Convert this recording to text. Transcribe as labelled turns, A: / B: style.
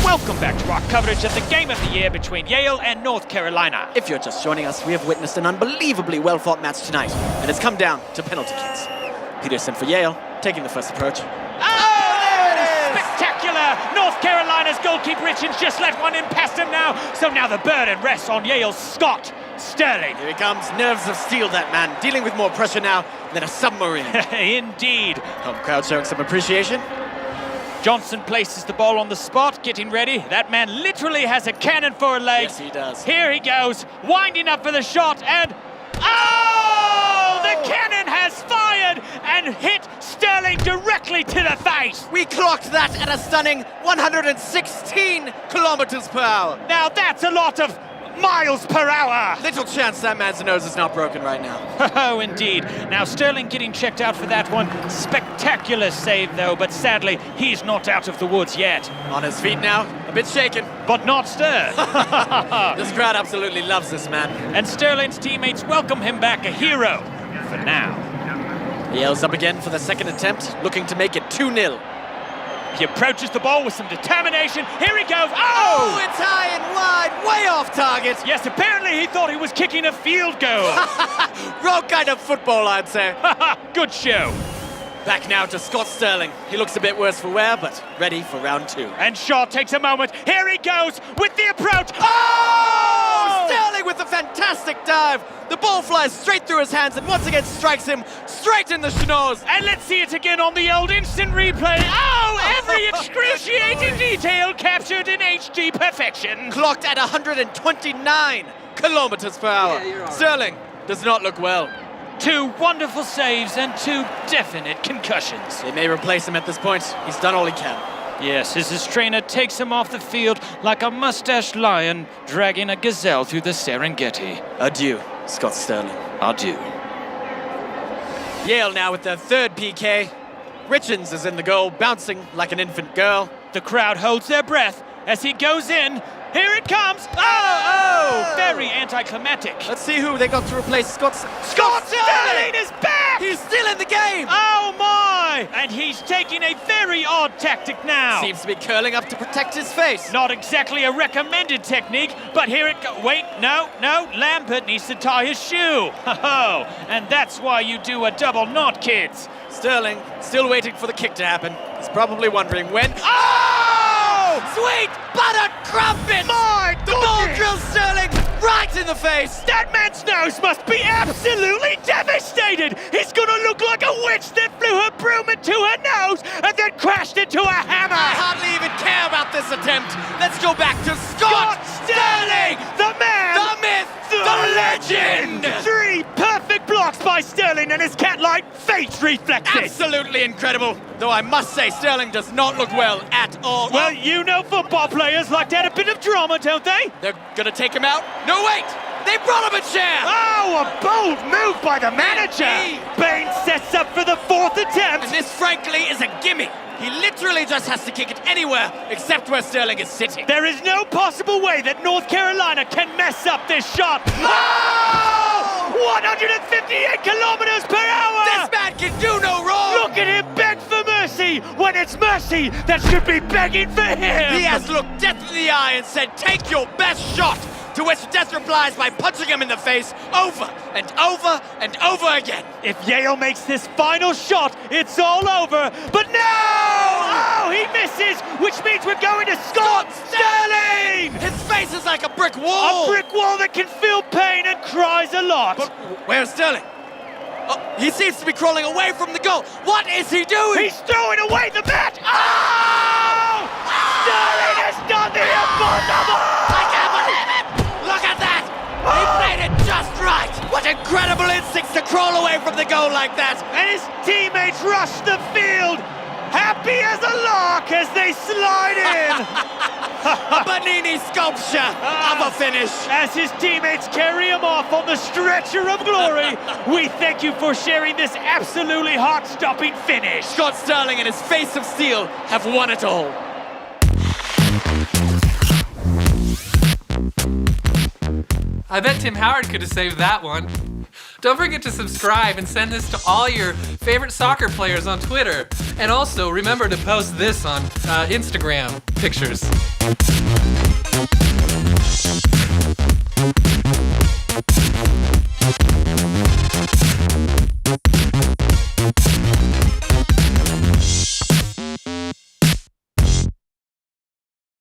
A: Welcome back to our coverage of the game of the year between Yale and North Carolina.
B: If you're just joining us, we have witnessed an unbelievably well-fought match tonight, and it's come down to penalty kicks. Peterson for Yale, taking the first approach.
A: Spectacular! North Carolina's goalkeeper Richards just let one in past him now, so now the burden rests on Yale's Scott Sterling.
B: Here he comes, nerves of steel, that man, dealing with more pressure now than a submarine.
A: Indeed.
B: Home crowd showing some appreciation.
A: Johnson places the ball on the spot, getting ready. That man literally has a cannon for a leg.
B: Yes, he does.
A: Here he goes, winding up for the shot, and... oh! The cannon has fired and hit Sterling directly to the face.
B: We clocked that at a stunning 116 kilometers per hour.
A: Now that's a lot of miles per hour.
B: Little chance that man's nose is not broken right now.
A: Oh, indeed. Now Sterling getting checked out for that one. Spectacular save, though, but sadly, he's not out of the woods yet.
B: On his feet now, a bit shaken.
A: But not stirred.
B: This crowd absolutely loves this man.
A: And Sterling's teammates welcome him back a hero for now.
B: Yale's up again for the second attempt, looking to make it 2-0.
A: He approaches the ball with some determination. Here he goes.
B: Oh,
A: Oh!
B: it's high and wide, way off target.
A: Yes, apparently he thought he was kicking a field goal.
B: Wrong kind of football, I'd say.
A: Good show.
B: Back now to Scott Sterling. He looks a bit worse for wear, but ready for round two.
A: And Shaw takes a moment. Here he goes with the approach.
B: Oh! Sterling with a fantastic dive. The ball flies straight through his hands and once again strikes him straight in the schnoz.
A: And let's see it again on the old instant replay. Oh, every excruciating detail captured in HD perfection.
B: Clocked at 129 kilometers per hour. Sterling does not look well.
A: Two wonderful saves and two definite concussions.
B: They may replace him at this point. He's done all he can.
A: Yes, as his trainer takes him off the field like a mustached lion dragging a gazelle through the Serengeti.
B: Adieu, Scott Sterling.
A: Adieu.
B: Yale now with their third PK. Richards is in the goal, bouncing like an infant girl.
A: The crowd holds their breath as he goes in. Here it comes! Oh! Very anticlimactic.
B: Let's see who they got to replace Scott
A: Sterling is back!
B: He's still in the game!
A: Oh my! And he's taking a very odd tactic now.
B: Seems to be curling up to protect his face.
A: Not exactly a recommended technique, but here it goes. Wait, no, Lambert needs to tie his shoe. Ho-ho! And that's why you do a double knot, kids.
B: Sterling still waiting for the kick to happen. He's probably wondering when. Oh! Sweet buttered crumpet!
A: My
B: The ball
A: goodness!
B: drills Sterling right in the face!
A: That man's nose must be absolutely devastated! He's gonna look like a witch that flew her broom into her nose and then crashed into a hammer!
B: I hardly even care about this attempt. Let's go back to Scott
A: Sterling! The man!
B: the myth, the legend!
A: 3 perfect blocks by Sterling and his cat-like face reflexes!
B: Absolutely incredible. Though I must say, Sterling does not look well at all.
A: Well, you know football players like to add a bit of drama, don't they?
B: They're gonna take him out. No, wait! They brought him a chair!
A: Oh, a bold move by the manager! Bain sets up for the 4th attempt!
B: And this, frankly, is a gimme. He literally just has to kick it anywhere except where Sterling is sitting.
A: There is no possible way that North Carolina can mess up this shot.
B: Oh!
A: 158 kilometers per hour!
B: This man can do no wrong!
A: Look at him beg for mercy when it's mercy that should be begging for him!
B: He has looked death in the eye and said, take your best shot! To which Death replies by punching him in the face over and over and over again.
A: If Yale makes this final shot, it's all over. But no! Oh, he misses, which means we're going to Scott Sterling!
B: His face is like a brick wall!
A: A brick wall that can feel pain and cries a lot.
B: But where's Sterling? Oh, he seems to be crawling away from the goal. What is he doing?
A: He's throwing away the bat! Oh! Sterling has done the impossible!
B: I can't believe it! Look at that! He played it just right! What incredible instincts to crawl away from the goal like that!
A: And his teammates rush the field, happy as a lark as they slide in!
B: A Bernini sculpture of a finish!
A: As his teammates carry him off on the stretcher of glory, we thank you for sharing this absolutely heart-stopping finish.
B: Scott Sterling and his face of steel have won it all.
C: I bet Tim Howard could have saved that one. Don't forget to subscribe and send this to all your favorite soccer players on Twitter. And also, remember to post this on Instagram pictures.